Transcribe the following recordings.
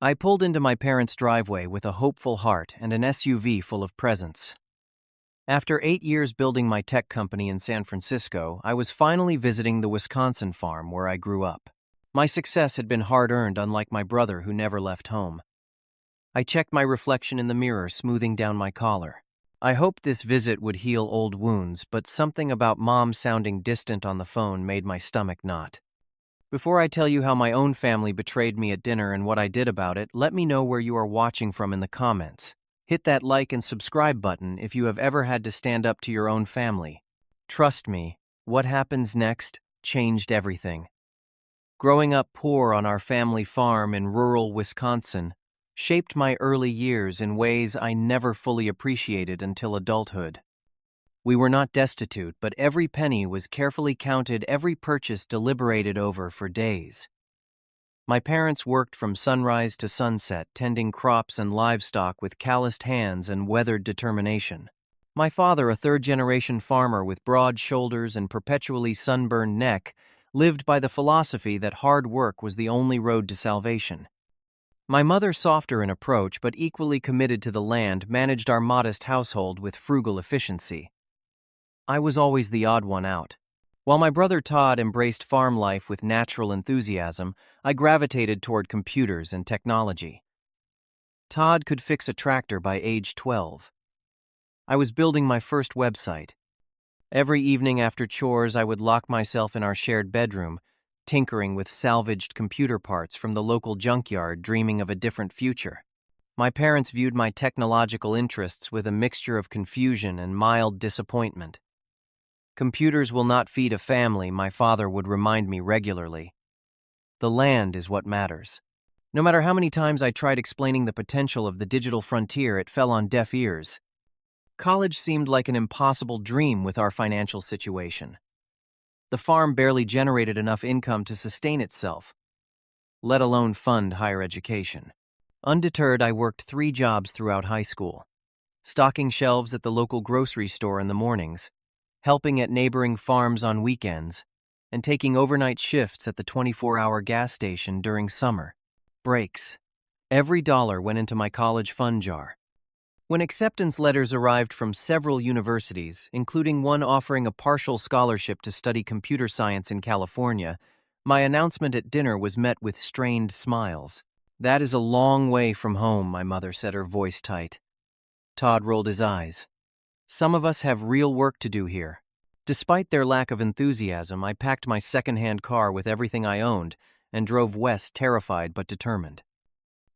I pulled into my parents' driveway with a hopeful heart and an SUV full of presents. After 8 years building my tech company in San Francisco, I was finally visiting the Wisconsin farm where I grew up. My success had been hard-earned, unlike my brother who never left home. I checked my reflection in the mirror, smoothing down my collar. I hoped this visit would heal old wounds, but something about Mom sounding distant on the phone made my stomach knot. Before I tell you how my own family betrayed me at dinner and what I did about it, let me know where you are watching from in the comments. Hit that like and subscribe button if you have ever had to stand up to your own family. Trust me, what happens next changed everything. Growing up poor on our family farm in rural Wisconsin shaped my early years in ways I never fully appreciated until adulthood. We were not destitute, but every penny was carefully counted, every purchase deliberated over for days. My parents worked from sunrise to sunset, tending crops and livestock with calloused hands and weathered determination. My father, a third-generation farmer with broad shoulders and perpetually sunburned neck, lived by the philosophy that hard work was the only road to salvation. My mother, softer in approach but equally committed to the land, managed our modest household with frugal efficiency. I was always the odd one out. While my brother Todd embraced farm life with natural enthusiasm, I gravitated toward computers and technology. Todd could fix a tractor by age 12. I was building my first website. Every evening after chores, I would lock myself in our shared bedroom, tinkering with salvaged computer parts from the local junkyard, dreaming of a different future. My parents viewed my technological interests with a mixture of confusion and mild disappointment. Computers will not feed a family, my father would remind me regularly. The land is what matters. No matter how many times I tried explaining the potential of the digital frontier, it fell on deaf ears. College seemed like an impossible dream with our financial situation. The farm barely generated enough income to sustain itself, let alone fund higher education. Undeterred, I worked 3 jobs throughout high school: stocking shelves at the local grocery store in the mornings, helping at neighboring farms on weekends, and taking overnight shifts at the 24-hour gas station during summer breaks. Every dollar went into my college fund jar. When acceptance letters arrived from several universities, including one offering a partial scholarship to study computer science in California, my announcement at dinner was met with strained smiles. "That is a long way from home," my mother said, her voice tight. Todd rolled his eyes. "Some of us have real work to do here." Despite their lack of enthusiasm, I packed my second-hand car with everything I owned and drove west, terrified but determined.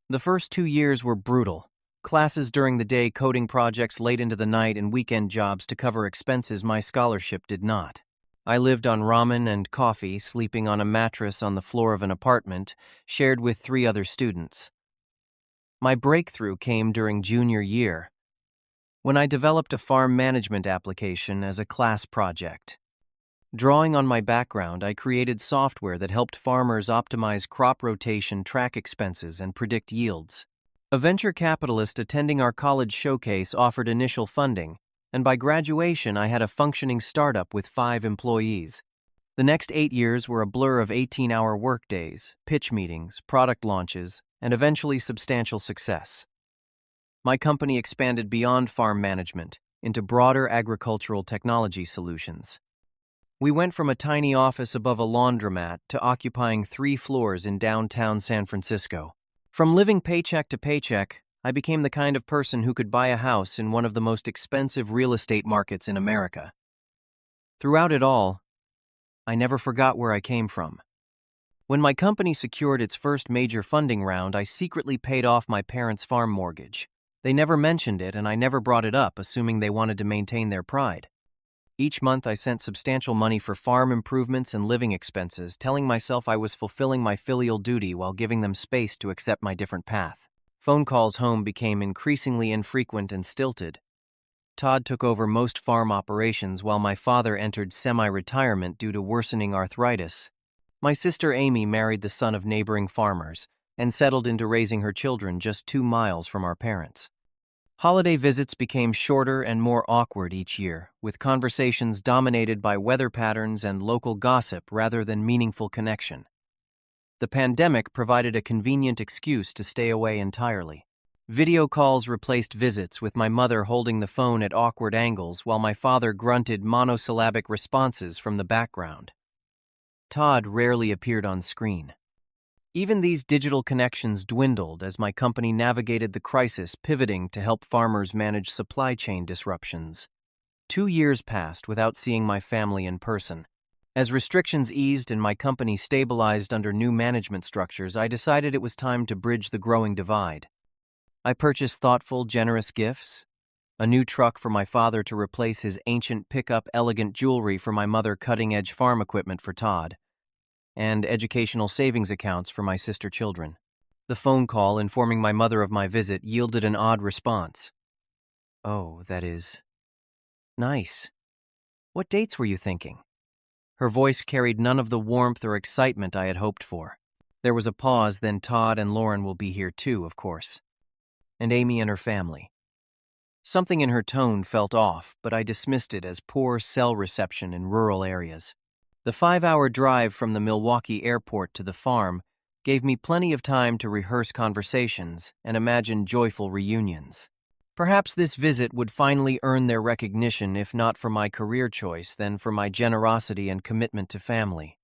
The first 2 years were brutal. Classes during the day, coding projects late into the night, and weekend jobs to cover expenses my scholarship did not. I lived on ramen and coffee, sleeping on a mattress on the floor of an apartment shared with 3 other students. My breakthrough came during junior year, when I developed a farm management application as a class project. Drawing on my background, I created software that helped farmers optimize crop rotation, track expenses, and predict yields. A venture capitalist attending our college showcase offered initial funding, and by graduation I had a functioning startup with 5 employees. The next 8 years were a blur of 18-hour workdays, pitch meetings, product launches, and eventually substantial success. My company expanded beyond farm management into broader agricultural technology solutions. We went from a tiny office above a laundromat to occupying 3 floors in downtown San Francisco. From living paycheck to paycheck, I became the kind of person who could buy a house in one of the most expensive real estate markets in America. Throughout it all, I never forgot where I came from. When my company secured its first major funding round, I secretly paid off my parents' farm mortgage. They never mentioned it, and I never brought it up, assuming they wanted to maintain their pride. Each month I sent substantial money for farm improvements and living expenses, telling myself I was fulfilling my filial duty while giving them space to accept my different path. Phone calls home became increasingly infrequent and stilted. Todd took over most farm operations while my father entered semi-retirement due to worsening arthritis. My sister Amy married the son of neighboring farmers and settled into raising her children just 2 miles from our parents. Holiday visits became shorter and more awkward each year, with conversations dominated by weather patterns and local gossip rather than meaningful connection. The pandemic provided a convenient excuse to stay away entirely. Video calls replaced visits, with my mother holding the phone at awkward angles while my father grunted monosyllabic responses from the background. Todd rarely appeared on screen. Even these digital connections dwindled as my company navigated the crisis, pivoting to help farmers manage supply chain disruptions. 2 years passed without seeing my family in person. As restrictions eased and my company stabilized under new management structures, I decided it was time to bridge the growing divide. I purchased thoughtful, generous gifts: a new truck for my father to replace his ancient pickup, elegant jewelry for my mother, cutting-edge farm equipment for Todd, and educational savings accounts for my sister children. The phone call informing my mother of my visit yielded an odd response. "Oh, that is nice. What dates were you thinking?" Her voice carried none of the warmth or excitement I had hoped for. There was a pause, then "Todd and Lauren will be here too, of course. And Amy and her family." Something in her tone felt off, but I dismissed it as poor cell reception in rural areas. The 5-hour drive from the Milwaukee airport to the farm gave me plenty of time to rehearse conversations and imagine joyful reunions. Perhaps this visit would finally earn their recognition, if not for my career choice, then for my generosity and commitment to family.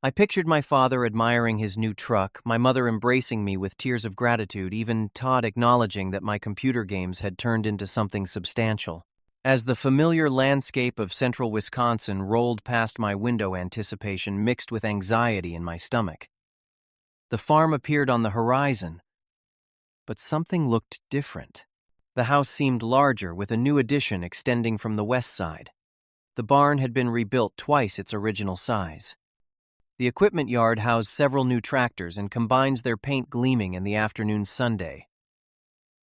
I pictured my father admiring his new truck, my mother embracing me with tears of gratitude, even Todd acknowledging that my computer games had turned into something substantial. As the familiar landscape of central Wisconsin rolled past my window, anticipation mixed with anxiety in my stomach. The farm appeared on the horizon, but something looked different. The house seemed larger, with a new addition extending from the west side. The barn had been rebuilt twice its original size. The equipment yard housed several new tractors and combines their paint gleaming in the afternoon sunday.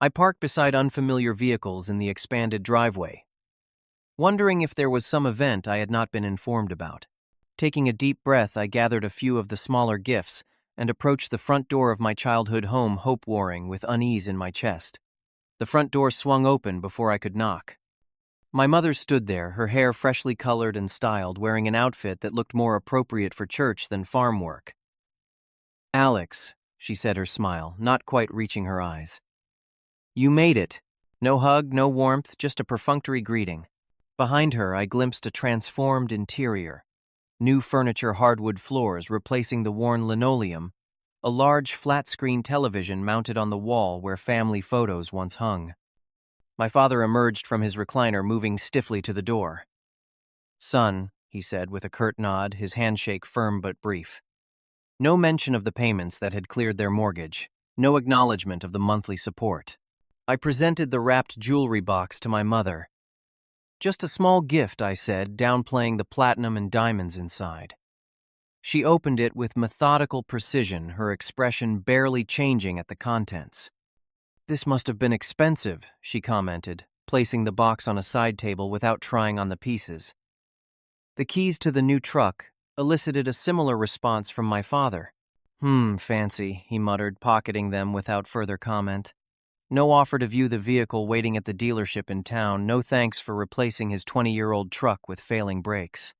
I parked beside unfamiliar vehicles in the expanded driveway, wondering if there was some event I had not been informed about. Taking a deep breath, I gathered a few of the smaller gifts and approached the front door of my childhood home, hope warring with unease in my chest. The front door swung open before I could knock. My mother stood there, her hair freshly colored and styled, wearing an outfit that looked more appropriate for church than farm work. "Alex," she said, her smile not quite reaching her eyes. "You made it." No hug, no warmth, just a perfunctory greeting. Behind her, I glimpsed a transformed interior. New furniture, hardwood floors replacing the worn linoleum, a large flat-screen television mounted on the wall where family photos once hung. My father emerged from his recliner, moving stiffly to the door. "Son," he said with a curt nod, his handshake firm but brief. No mention of the payments that had cleared their mortgage, no acknowledgement of the monthly support. I presented the wrapped jewelry box to my mother. "Just a small gift," I said, downplaying the platinum and diamonds inside. She opened it with methodical precision, her expression barely changing at the contents. "This must have been expensive," she commented, placing the box on a side table without trying on the pieces. The keys to the new truck elicited a similar response from my father. Fancy," he muttered, pocketing them without further comment. No offer to view the vehicle waiting at the dealership in town, no thanks for replacing his 20-year-old truck with failing brakes.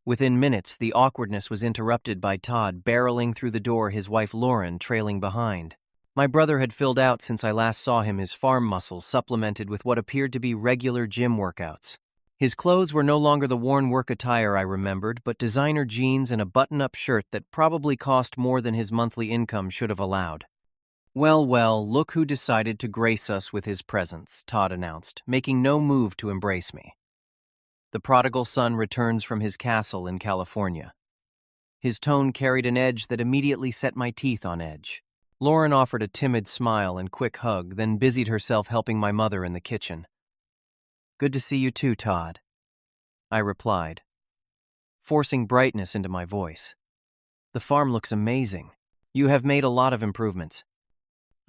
Within minutes, the awkwardness was interrupted by Todd barreling through the door, his wife Lauren trailing behind. My brother had filled out since I last saw him, his farm muscles supplemented with what appeared to be regular gym workouts. His clothes were no longer the worn work attire I remembered, but designer jeans and a button-up shirt that probably cost more than his monthly income should have allowed. Well, look who decided to grace us with his presence," Todd announced, making no move to embrace me. "The prodigal son returns from his castle in California." His tone carried an edge that immediately set my teeth on edge. Lauren offered a timid smile and quick hug, then busied herself helping my mother in the kitchen. "Good to see you too, Todd," I replied, forcing brightness into my voice. "The farm looks amazing. You have made a lot of improvements."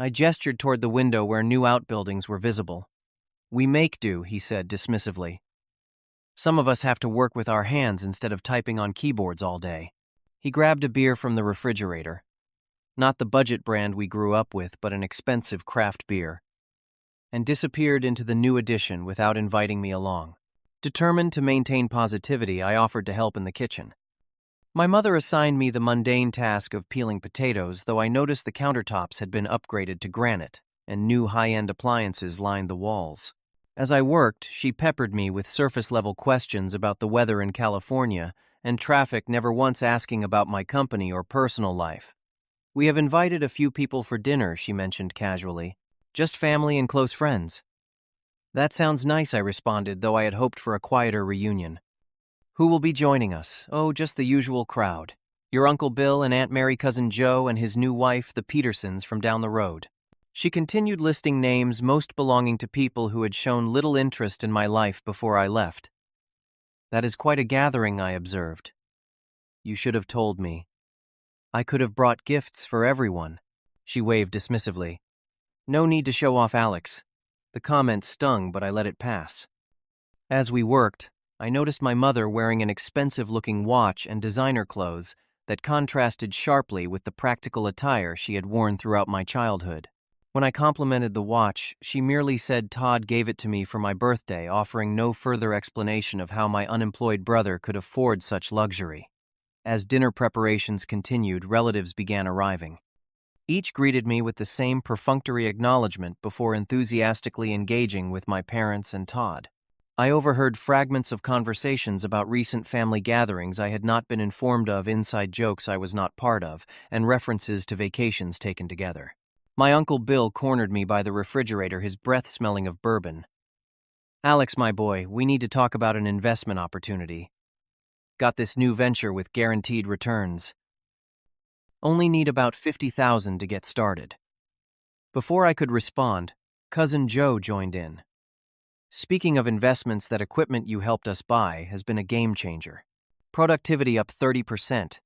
I gestured toward the window where new outbuildings were visible. "We make do," he said dismissively. "Some of us have to work with our hands instead of typing on keyboards all day." He grabbed a beer from the refrigerator. Not the budget brand we grew up with, but an expensive craft beer, and disappeared into the new addition without inviting me along. Determined to maintain positivity, I offered to help in the kitchen. My mother assigned me the mundane task of peeling potatoes, though I noticed the countertops had been upgraded to granite, and new high-end appliances lined the walls. As I worked, she peppered me with surface-level questions about the weather in California and traffic, never once asking about my company or personal life. "We have invited a few people for dinner," she mentioned casually. "Just family and close friends." "That sounds nice," I responded, though I had hoped for a quieter reunion. "Who will be joining us?" "Oh, just the usual crowd. Your Uncle Bill and Aunt Mary, Cousin Joe, and his new wife, the Petersons, from down the road." She continued listing names, most belonging to people who had shown little interest in my life before I left. "That is quite a gathering," I observed. "You should have told me. I could have brought gifts for everyone." She waved dismissively. "No need to show off, Alex." The comment stung, but I let it pass. As we worked, I noticed my mother wearing an expensive-looking watch and designer clothes that contrasted sharply with the practical attire she had worn throughout my childhood. When I complimented the watch, she merely said Todd gave it to me for my birthday, offering no further explanation of how my unemployed brother could afford such luxury. As dinner preparations continued, relatives began arriving. Each greeted me with the same perfunctory acknowledgement before enthusiastically engaging with my parents and Todd. I overheard fragments of conversations about recent family gatherings I had not been informed of, inside jokes I was not part of, and references to vacations taken together. My Uncle Bill cornered me by the refrigerator, his breath smelling of bourbon. "Alex, my boy, we need to talk about an investment opportunity. Got this new venture with guaranteed returns. Only need about $50,000 to get started." Before I could respond, Cousin Joe joined in. "Speaking of investments, that equipment you helped us buy has been a game changer. Productivity up 30%.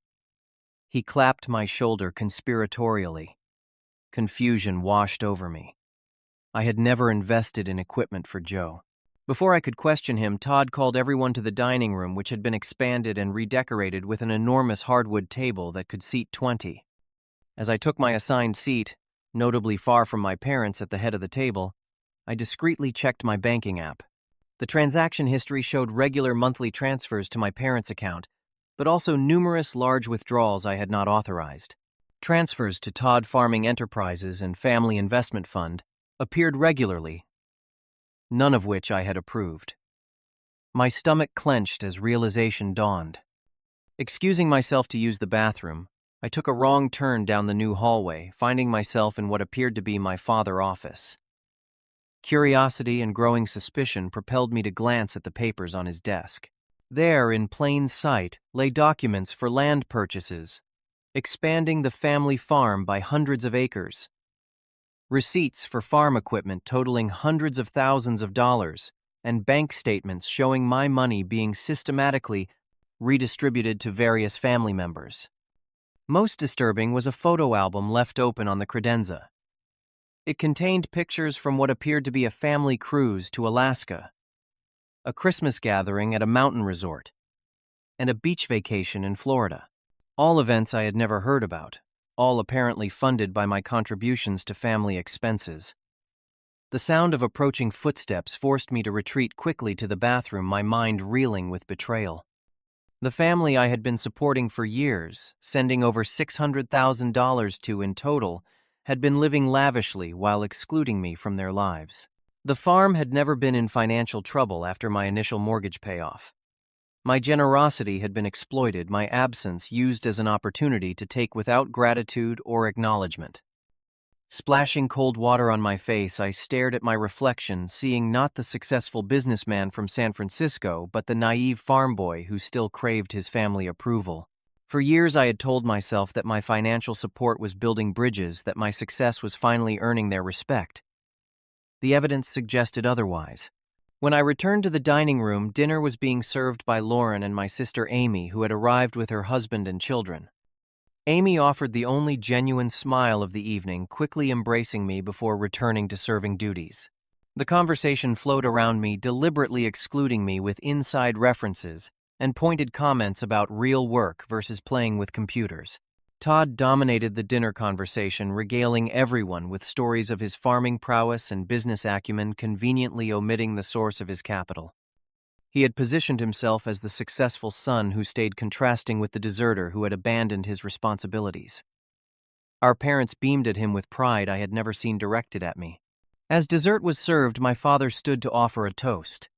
He clapped my shoulder conspiratorially. Confusion washed over me. I had never invested in equipment for Joe. Before I could question him, Todd called everyone to the dining room, which had been expanded and redecorated with an enormous hardwood table that could seat 20. As I took my assigned seat, notably far from my parents at the head of the table, I discreetly checked my banking app. The transaction history showed regular monthly transfers to my parents' account, but also numerous large withdrawals I had not authorized. Transfers to Todd Farming Enterprises and Family Investment Fund appeared regularly, none of which I had approved. My stomach clenched as realization dawned. Excusing myself to use the bathroom, I took a wrong turn down the new hallway, finding myself in what appeared to be my father's office. Curiosity and growing suspicion propelled me to glance at the papers on his desk. There, in plain sight, lay documents for land purchases, expanding the family farm by hundreds of acres. Receipts for farm equipment totaling hundreds of thousands of dollars, and bank statements showing my money being systematically redistributed to various family members. Most disturbing was a photo album left open on the credenza. It contained pictures from what appeared to be a family cruise to Alaska, a Christmas gathering at a mountain resort, and a beach vacation in Florida. All events I had never heard about, all apparently funded by my contributions to family expenses. The sound of approaching footsteps forced me to retreat quickly to the bathroom, my mind reeling with betrayal. The family I had been supporting for years, sending over $600,000 to in total, had been living lavishly while excluding me from their lives. The farm had never been in financial trouble after my initial mortgage payoff. My generosity had been exploited, my absence used as an opportunity to take without gratitude or acknowledgement. Splashing cold water on my face, I stared at my reflection, seeing not the successful businessman from San Francisco, but the naive farm boy who still craved his family approval. For years I had told myself that my financial support was building bridges, that my success was finally earning their respect. The evidence suggested otherwise. When I returned to the dining room, dinner was being served by Lauren and my sister Amy, who had arrived with her husband and children. Amy offered the only genuine smile of the evening, quickly embracing me before returning to serving duties. The conversation flowed around me, deliberately excluding me with inside references and pointed comments about real work versus playing with computers. Todd dominated the dinner conversation, regaling everyone with stories of his farming prowess and business acumen, conveniently omitting the source of his capital. He had positioned himself as the successful son who stayed contrasting with the deserter who had abandoned his responsibilities. Our parents beamed at him with pride I had never seen directed at me. As dessert was served, my father stood to offer a toast.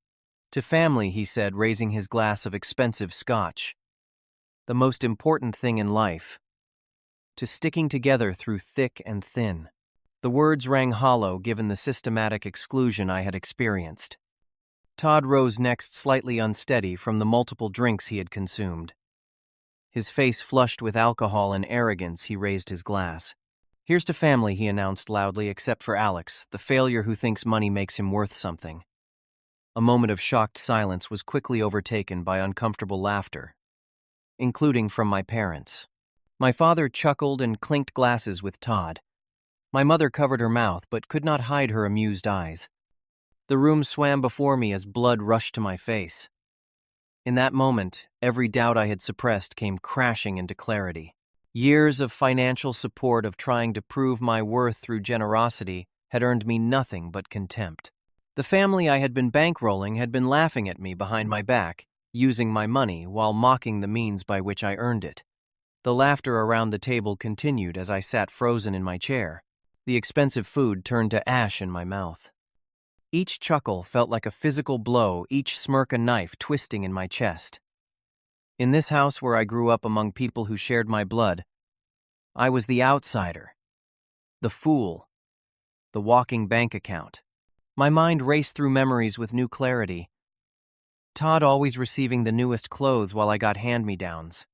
To family, he said, raising his glass of expensive scotch. The most important thing in life. To sticking together through thick and thin. The words rang hollow given the systematic exclusion I had experienced. Todd rose next, slightly unsteady from the multiple drinks he had consumed. His face flushed with alcohol and arrogance, he raised his glass. "Here's to family," he announced loudly, "except for Alex, the failure who thinks money makes him worth something." A moment of shocked silence was quickly overtaken by uncomfortable laughter, including from my parents. My father chuckled and clinked glasses with Todd. My mother covered her mouth but could not hide her amused eyes. The room swam before me as blood rushed to my face. In that moment, every doubt I had suppressed came crashing into clarity. Years of financial support, of trying to prove my worth through generosity, had earned me nothing but contempt. The family I had been bankrolling had been laughing at me behind my back, using my money while mocking the means by which I earned it. The laughter around the table continued as I sat frozen in my chair. The expensive food turned to ash in my mouth. Each chuckle felt like a physical blow, each smirk a knife twisting in my chest. In this house where I grew up among people who shared my blood, I was the outsider, the fool, the walking bank account. My mind raced through memories with new clarity. Todd always receiving the newest clothes while I got hand-me-downs.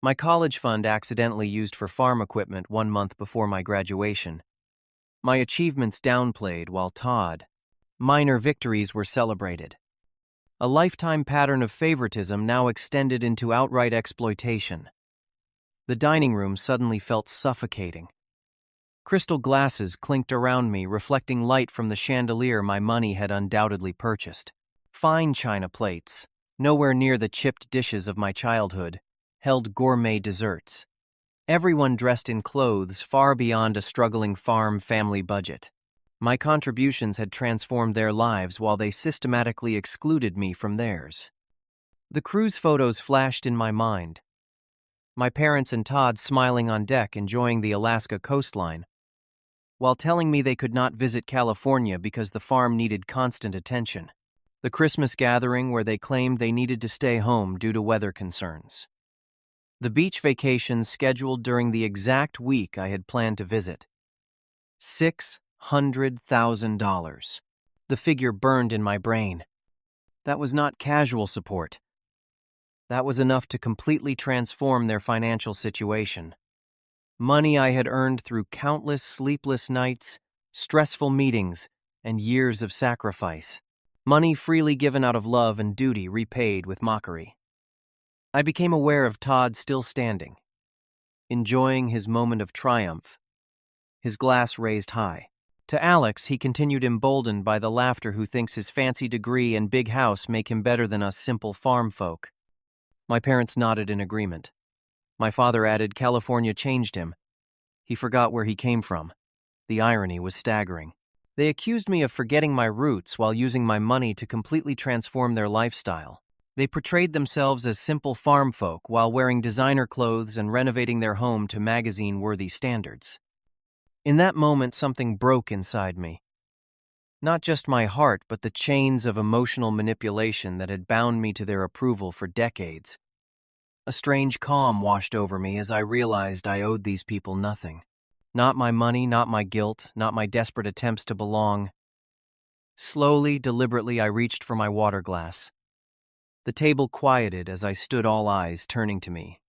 My college fund accidentally used for farm equipment 1 month before my graduation. My achievements downplayed while Todd, minor victories were celebrated. A lifetime pattern of favoritism now extended into outright exploitation. The dining room suddenly felt suffocating. Crystal glasses clinked around me, reflecting light from the chandelier my money had undoubtedly purchased. Fine china plates, nowhere near the chipped dishes of my childhood, held gourmet desserts. Everyone dressed in clothes far beyond a struggling farm family budget. My contributions had transformed their lives while they systematically excluded me from theirs. The cruise photos flashed in my mind. My parents and Todd smiling on deck, enjoying the Alaska coastline, while telling me they could not visit California because the farm needed constant attention. The Christmas gathering where they claimed they needed to stay home due to weather concerns. The beach vacations scheduled during the exact week I had planned to visit. $600,000. The figure burned in my brain. That was not casual support. That was enough to completely transform their financial situation. Money I had earned through countless sleepless nights, stressful meetings, and years of sacrifice. Money freely given out of love and duty, repaid with mockery. I became aware of Todd still standing, enjoying his moment of triumph, his glass raised high. To Alex, he continued, emboldened by the laughter, who thinks his fancy degree and big house make him better than us simple farm folk. My parents nodded in agreement. My father added, "California changed him. He forgot where he came from." The irony was staggering. They accused me of forgetting my roots while using my money to completely transform their lifestyle. They portrayed themselves as simple farm folk while wearing designer clothes and renovating their home to magazine-worthy standards. In that moment, something broke inside me. Not just my heart, but the chains of emotional manipulation that had bound me to their approval for decades. A strange calm washed over me as I realized I owed these people nothing. Not my money, not my guilt, not my desperate attempts to belong. Slowly, deliberately, I reached for my water glass. The table quieted as I stood, all eyes turning to me,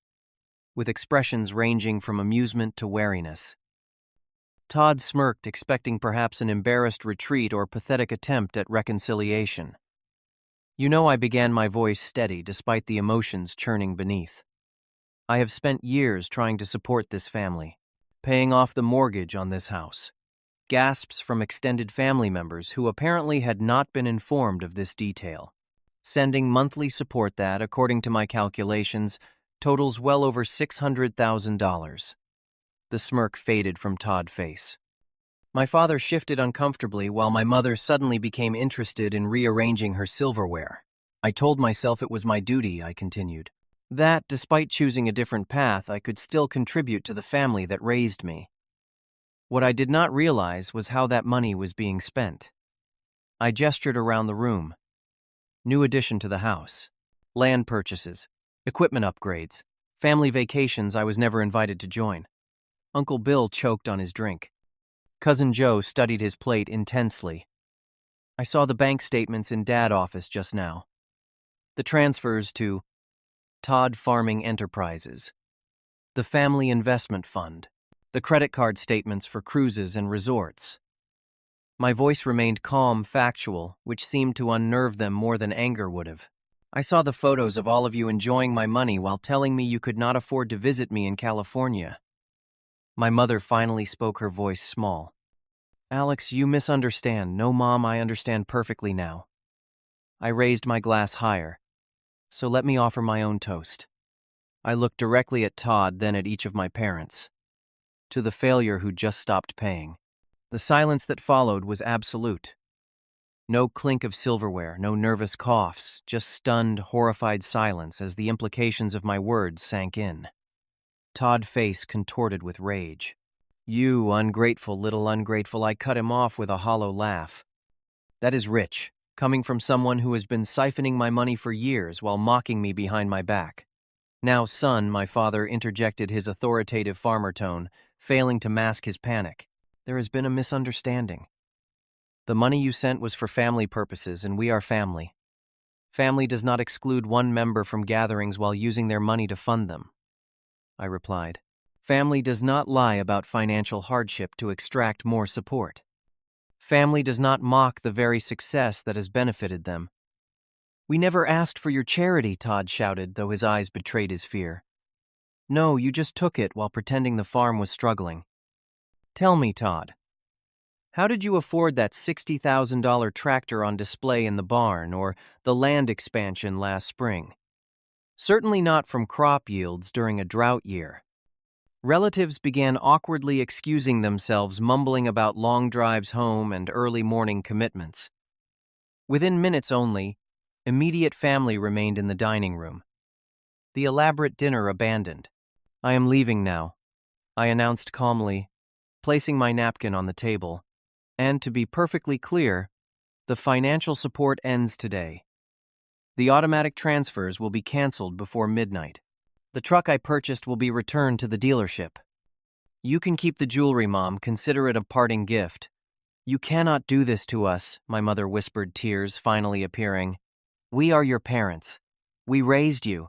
with expressions ranging from amusement to wariness. Todd smirked, expecting perhaps an embarrassed retreat or pathetic attempt at reconciliation. "You know," I began, my voice steady despite the emotions churning beneath, "I have spent years trying to support this family, paying off the mortgage on this house." Gasps from extended family members who apparently had not been informed of this detail. Sending monthly support that, according to my calculations, totals well over $600,000. The smirk faded from Todd's face. My father shifted uncomfortably while my mother suddenly became interested in rearranging her silverware. I told myself it was my duty, I continued. That, despite choosing a different path, I could still contribute to the family that raised me. What I did not realize was how that money was being spent. I gestured around the room. New addition to the house. Land purchases. Equipment upgrades. Family vacations I was never invited to join. Uncle Bill choked on his drink. Cousin Joe studied his plate intensely. I saw the bank statements in Dad's office just now. The transfers to Todd Farming Enterprises, the Family Investment Fund, the credit card statements for cruises and resorts. My voice remained calm, factual, which seemed to unnerve them more than anger would have. I saw the photos of all of you enjoying my money while telling me you could not afford to visit me in California. My mother finally spoke, her voice small. Alex, you misunderstand. No, Mom, I understand perfectly now. I raised my glass higher. So let me offer my own toast. I looked directly at Todd, then at each of my parents. To the failure who just stopped paying. The silence that followed was absolute. No clink of silverware, no nervous coughs, just stunned, horrified silence as the implications of my words sank in. Todd's face contorted with rage. You ungrateful, little ungrateful, I cut him off with a hollow laugh. That is rich, coming from someone who has been siphoning my money for years while mocking me behind my back. Now, son, my father interjected his authoritative farmer tone, failing to mask his panic. There has been a misunderstanding. The money you sent was for family purposes, and we are family. Family does not exclude one member from gatherings while using their money to fund them, I replied. Family does not lie about financial hardship to extract more support. Family does not mock the very success that has benefited them. We never asked for your charity, Todd shouted, though his eyes betrayed his fear. No, you just took it while pretending the farm was struggling. Tell me, Todd, how did you afford that $60,000 tractor on display in the barn or the land expansion last spring? Certainly not from crop yields during a drought year. Relatives began awkwardly excusing themselves, mumbling about long drives home and early morning commitments. Within minutes only, immediate family remained in the dining room. The elaborate dinner abandoned. I am leaving now, I announced calmly, placing my napkin on the table. And to be perfectly clear, the financial support ends today. The automatic transfers will be canceled before midnight. The truck I purchased will be returned to the dealership. You can keep the jewelry, Mom. Consider it a parting gift. You cannot do this to us, my mother whispered, tears finally appearing. We are your parents. We raised you.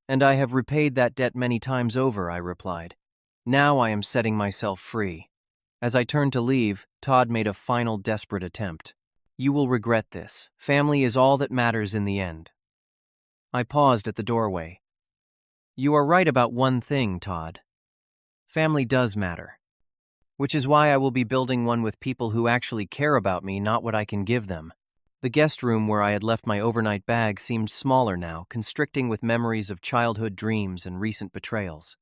And I have repaid that debt many times over, I replied. Now I am setting myself free. As I turned to leave, Todd made a final desperate attempt. You will regret this. Family is all that matters in the end. I paused at the doorway. You are right about one thing, Todd. Family does matter. Which is why I will be building one with people who actually care about me, not what I can give them. The guest room where I had left my overnight bag seemed smaller now, constricting with memories of childhood dreams and recent betrayals.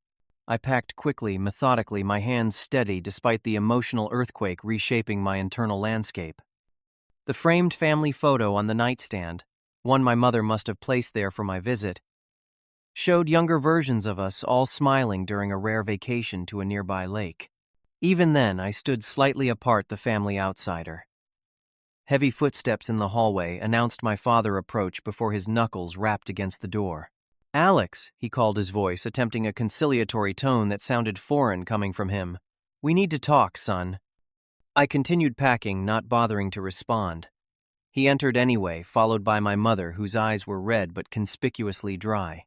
I packed quickly, methodically, my hands steady despite the emotional earthquake reshaping my internal landscape. The framed family photo on the nightstand, one my mother must have placed there for my visit, showed younger versions of us all smiling during a rare vacation to a nearby lake. Even then, I stood slightly apart, the family outsider. Heavy footsteps in the hallway announced my father approach before his knuckles rapped against the door. Alex, he called, his voice attempting a conciliatory tone that sounded foreign coming from him. We need to talk, son. I continued packing, not bothering to respond. He entered anyway, followed by my mother, whose eyes were red but conspicuously dry.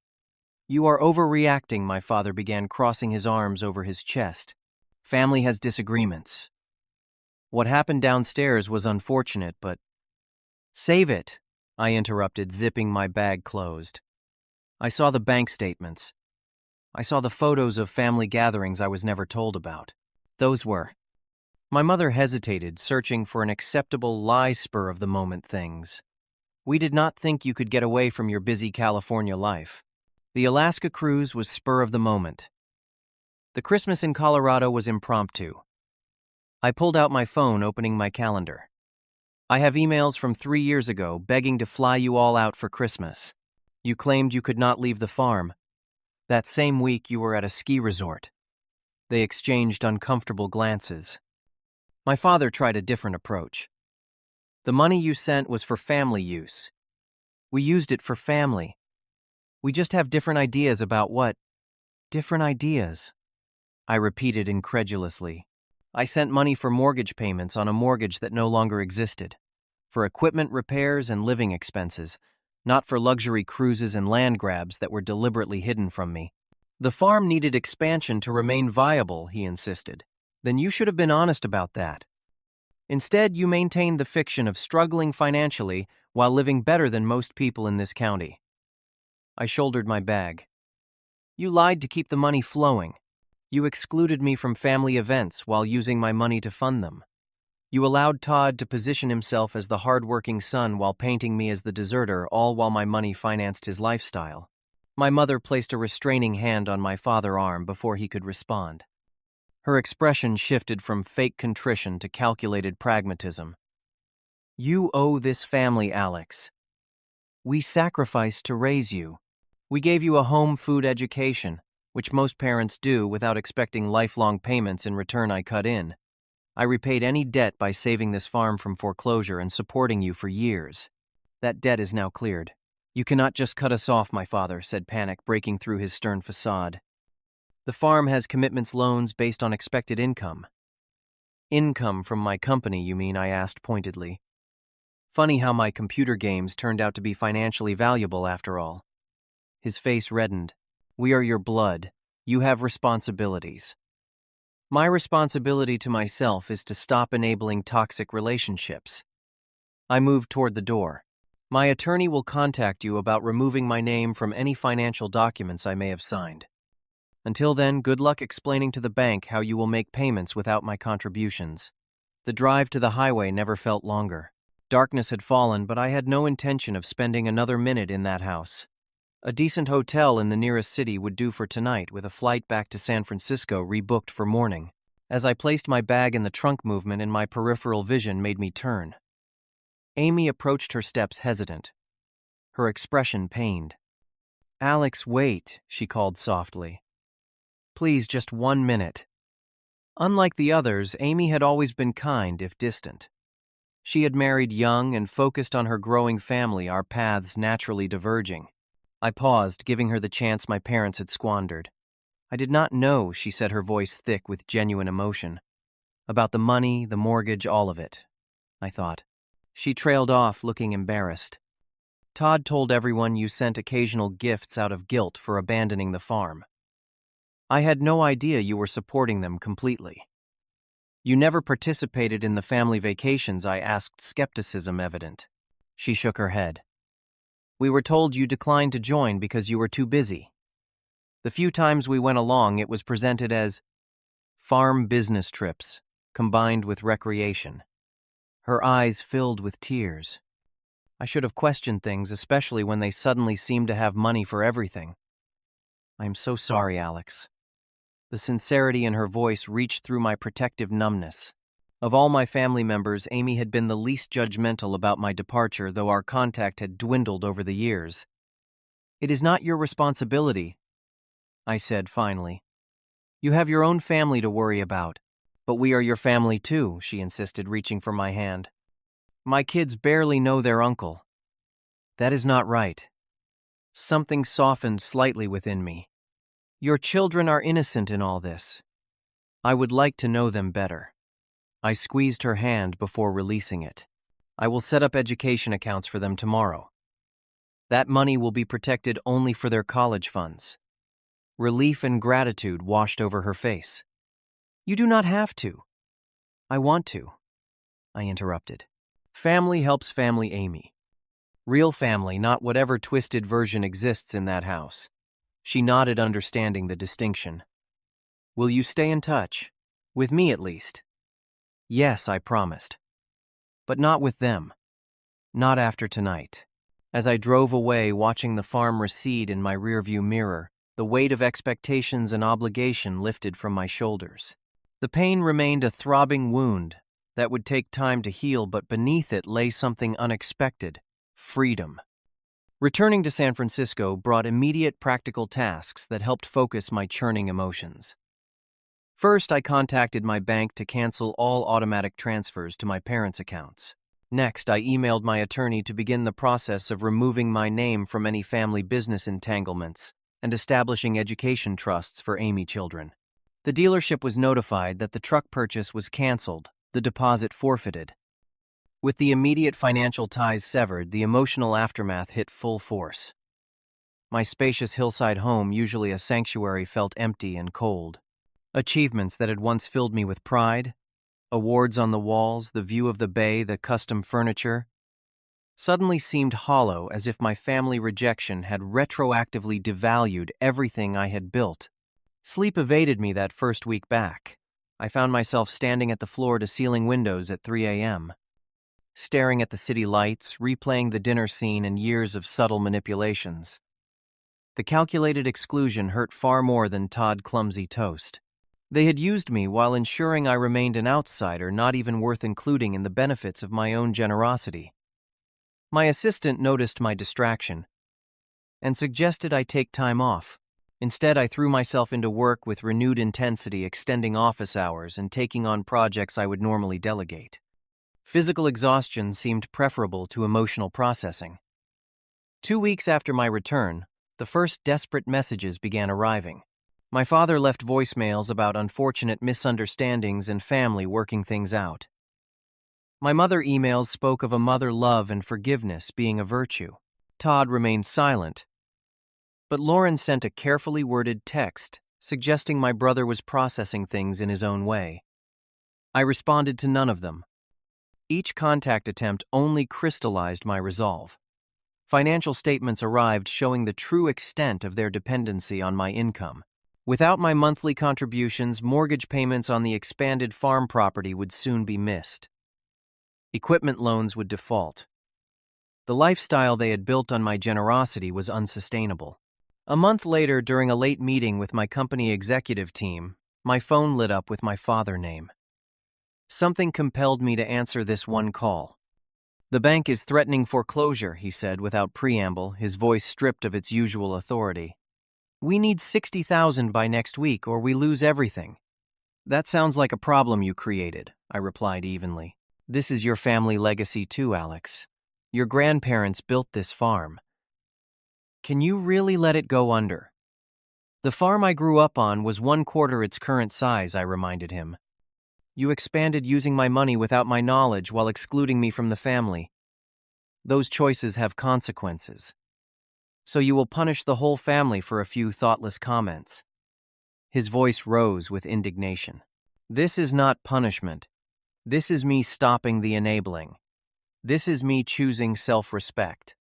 You are overreacting, my father began, crossing his arms over his chest. Family has disagreements. What happened downstairs was unfortunate, but... Save it, I interrupted, zipping my bag closed. I saw the bank statements. I saw the photos of family gatherings I was never told about. Those were... My mother hesitated, searching for an acceptable lie, spur of the moment things. We did not think you could get away from your busy California life. The Alaska cruise was spur of the moment. The Christmas in Colorado was impromptu. I pulled out my phone, opening my calendar. I have emails from 3 years ago begging to fly you all out for Christmas. You claimed you could not leave the farm. That same week you were at a ski resort. They exchanged uncomfortable glances. My father tried a different approach. The money you sent was for family use. We used it for family. We just have different ideas about what. Different ideas, I repeated incredulously. I sent money for mortgage payments on a mortgage that no longer existed, for equipment repairs and living expenses, not for luxury cruises and land grabs that were deliberately hidden from me. The farm needed expansion to remain viable, he insisted. Then you should have been honest about that. Instead, you maintained the fiction of struggling financially while living better than most people in this county. I shouldered my bag. You lied to keep the money flowing. You excluded me from family events while using my money to fund them. You allowed Todd to position himself as the hard-working son while painting me as the deserter, all while my money financed his lifestyle. My mother placed a restraining hand on my father's arm before he could respond. Her expression shifted from fake contrition to calculated pragmatism. You owe this family, Alex. We sacrificed to raise you. We gave you a home food education, which most parents do without expecting lifelong payments in return. I cut in. I repaid any debt by saving this farm from foreclosure and supporting you for years. That debt is now cleared. You cannot just cut us off, my father said, panic breaking through his stern facade. The farm has commitments loans based on expected income. Income from my company, you mean? I asked pointedly. Funny how my computer games turned out to be financially valuable after all. His face reddened. We are your blood. You have responsibilities. My responsibility to myself is to stop enabling toxic relationships. I moved toward the door. My attorney will contact you about removing my name from any financial documents I may have signed. Until then, good luck explaining to the bank how you will make payments without my contributions. The drive to the highway never felt longer. Darkness had fallen, but I had no intention of spending another minute in that house. A decent hotel in the nearest city would do for tonight, with a flight back to San Francisco rebooked for morning. As I placed my bag in the trunk, movement in my peripheral vision made me turn. Amy approached her steps hesitant, her expression pained. Alex, wait, she called softly. Please, just 1 minute. Unlike the others, Amy had always been kind, if distant. She had married young and focused on her growing family, our paths naturally diverging. I paused, giving her the chance my parents had squandered. I did not know, she said, her voice thick with genuine emotion. About the money, the mortgage, all of it, I thought. She trailed off, looking embarrassed. Todd told everyone you sent occasional gifts out of guilt for abandoning the farm. I had no idea you were supporting them completely. You never participated in the family vacations, I asked, skepticism evident. She shook her head. We were told you declined to join because you were too busy. The few times we went along, it was presented as farm business trips, combined with recreation. Her eyes filled with tears. I should have questioned things, especially when they suddenly seemed to have money for everything. I'm so sorry, Alex. The sincerity in her voice reached through my protective numbness. Of all my family members, Amy had been the least judgmental about my departure, though our contact had dwindled over the years. It is not your responsibility, I said finally. You have your own family to worry about. But we are your family too, she insisted, reaching for my hand. My kids barely know their uncle. That is not right. Something softened slightly within me. Your children are innocent in all this. I would like to know them better. I squeezed her hand before releasing it. I will set up education accounts for them tomorrow. That money will be protected only for their college funds. Relief and gratitude washed over her face. You do not have to. I want to, I interrupted. Family helps family, Amy. Real family, not whatever twisted version exists in that house. She nodded, understanding the distinction. Will you stay in touch? With me, at least. Yes, I promised. But not with them. Not after tonight. As I drove away, watching the farm recede in my rearview mirror, the weight of expectations and obligation lifted from my shoulders. The pain remained a throbbing wound, that would take time to heal, but beneath it lay something unexpected: freedom. Returning to San Francisco brought immediate practical tasks that helped focus my churning emotions. First, I contacted my bank to cancel all automatic transfers to my parents' accounts. Next, I emailed my attorney to begin the process of removing my name from any family business entanglements and establishing education trusts for Amy children. The dealership was notified that the truck purchase was canceled, the deposit forfeited. With the immediate financial ties severed, the emotional aftermath hit full force. My spacious hillside home, usually a sanctuary, felt empty and cold. Achievements that had once filled me with pride, awards on the walls, the view of the bay, the custom furniture, suddenly seemed hollow, as if my family rejection had retroactively devalued everything I had built. Sleep evaded me that first week back. I found myself standing at the floor-to-ceiling windows at 3 a.m., staring at the city lights, replaying the dinner scene and years of subtle manipulations. The calculated exclusion hurt far more than Todd clumsy toast. They had used me while ensuring I remained an outsider, not even worth including in the benefits of my own generosity. My assistant noticed my distraction and suggested I take time off. Instead, I threw myself into work with renewed intensity, extending office hours and taking on projects I would normally delegate. Physical exhaustion seemed preferable to emotional processing. 2 weeks after my return, the first desperate messages began arriving. My father left voicemails about unfortunate misunderstandings and family working things out. My mother emails spoke of a mother love and forgiveness being a virtue. Todd remained silent, but Lauren sent a carefully worded text suggesting my brother was processing things in his own way. I responded to none of them. Each contact attempt only crystallized my resolve. Financial statements arrived showing the true extent of their dependency on my income. Without my monthly contributions, mortgage payments on the expanded farm property would soon be missed. Equipment loans would default. The lifestyle they had built on my generosity was unsustainable. A month later, during a late meeting with my company executive team, my phone lit up with my father's name. Something compelled me to answer this one call. "The bank is threatening foreclosure," he said without preamble, his voice stripped of its usual authority. "We need $60,000 by next week or we lose everything." "That sounds like a problem you created," I replied evenly. "This is your family legacy too, Alex. Your grandparents built this farm. Can you really let it go under?" "The farm I grew up on was 1/4 its current size," I reminded him. "You expanded using my money without my knowledge while excluding me from the family. Those choices have consequences. So you will punish the whole family for a few thoughtless comments." His voice rose with indignation. "This is not punishment. This is me stopping the enabling. This is me choosing self-respect."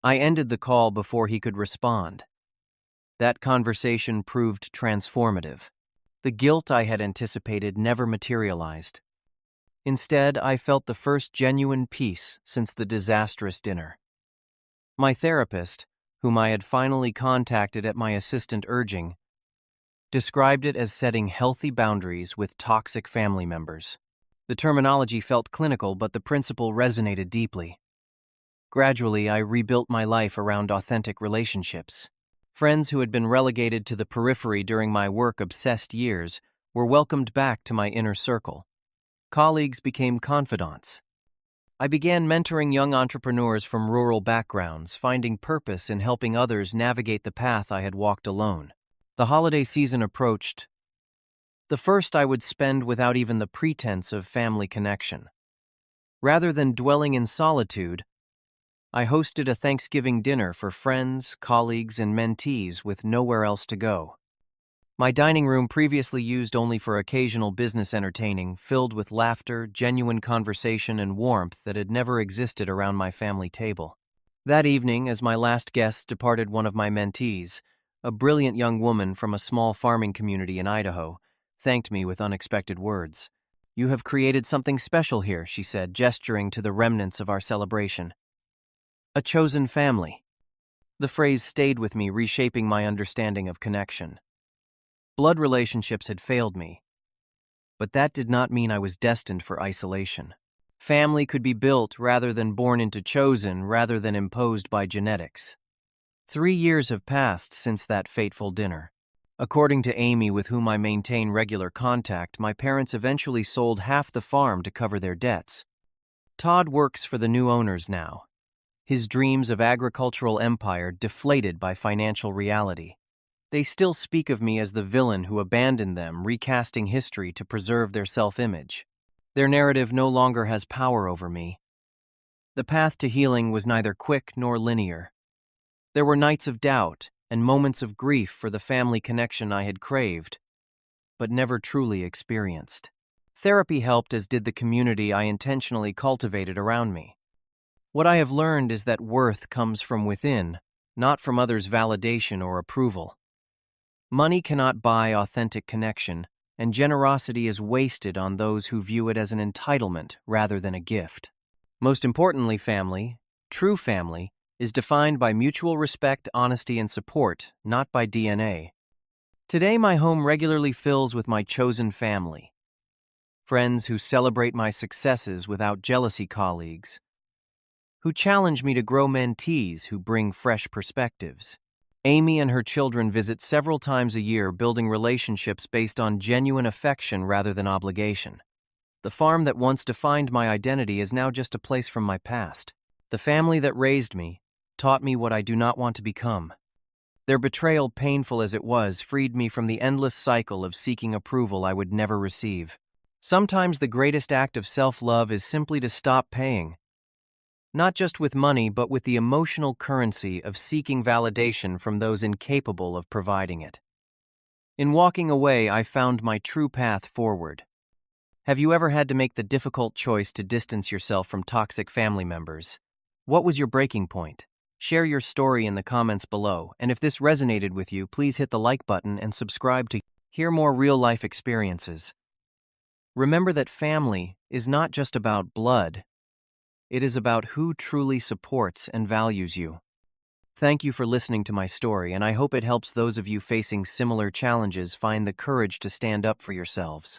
I ended the call before he could respond. That conversation proved transformative. The guilt I had anticipated never materialized. Instead, I felt the first genuine peace since the disastrous dinner. My therapist, whom I had finally contacted at my assistant urging, described it as setting healthy boundaries with toxic family members. The terminology felt clinical, but the principle resonated deeply. Gradually, I rebuilt my life around authentic relationships. Friends who had been relegated to the periphery during my work-obsessed years were welcomed back to my inner circle. Colleagues became confidants. I began mentoring young entrepreneurs from rural backgrounds, finding purpose in helping others navigate the path I had walked alone. The holiday season approached. The first I would spend without even the pretense of family connection. Rather than dwelling in solitude, I hosted a Thanksgiving dinner for friends, colleagues, and mentees with nowhere else to go. My dining room, previously used only for occasional business entertaining, filled with laughter, genuine conversation, and warmth that had never existed around my family table. That evening, as my last guest departed one of my mentees, a brilliant young woman from a small farming community in Idaho, thanked me with unexpected words. "You have created something special here," she said, gesturing to the remnants of our celebration. "A chosen family." The phrase stayed with me, reshaping my understanding of connection. Blood relationships had failed me. But that did not mean I was destined for isolation. Family could be built rather than born into, chosen rather than imposed by genetics. 3 years have passed since that fateful dinner. According to Amy, with whom I maintain regular contact, my parents eventually sold half the farm to cover their debts. Todd works for the new owners now, his dreams of agricultural empire deflated by financial reality. They still speak of me as the villain who abandoned them, recasting history to preserve their self-image. Their narrative no longer has power over me. The path to healing was neither quick nor linear. There were nights of doubt and moments of grief for the family connection I had craved, but never truly experienced. Therapy helped, as did the community I intentionally cultivated around me. What I have learned is that worth comes from within, not from others' validation or approval. Money cannot buy authentic connection, and generosity is wasted on those who view it as an entitlement rather than a gift. Most importantly, family, true family, is defined by mutual respect, honesty, and support, not by DNA. Today, my home regularly fills with my chosen family. Friends who celebrate my successes without jealousy, colleagues who challenge me to grow, mentees who bring fresh perspectives. Amy and her children visit several times a year, building relationships based on genuine affection rather than obligation. The farm that once defined my identity is now just a place from my past. The family that raised me taught me what I do not want to become. Their betrayal, painful as it was, freed me from the endless cycle of seeking approval I would never receive. Sometimes the greatest act of self-love is simply to stop paying. Not just with money, but with the emotional currency of seeking validation from those incapable of providing it. In walking away, I found my true path forward. Have you ever had to make the difficult choice to distance yourself from toxic family members? What was your breaking point? Share your story in the comments below, and if this resonated with you, please hit the like button and subscribe to hear more real-life experiences. Remember that family is not just about blood. It is about who truly supports and values you. Thank you for listening to my story, and I hope it helps those of you facing similar challenges find the courage to stand up for yourselves.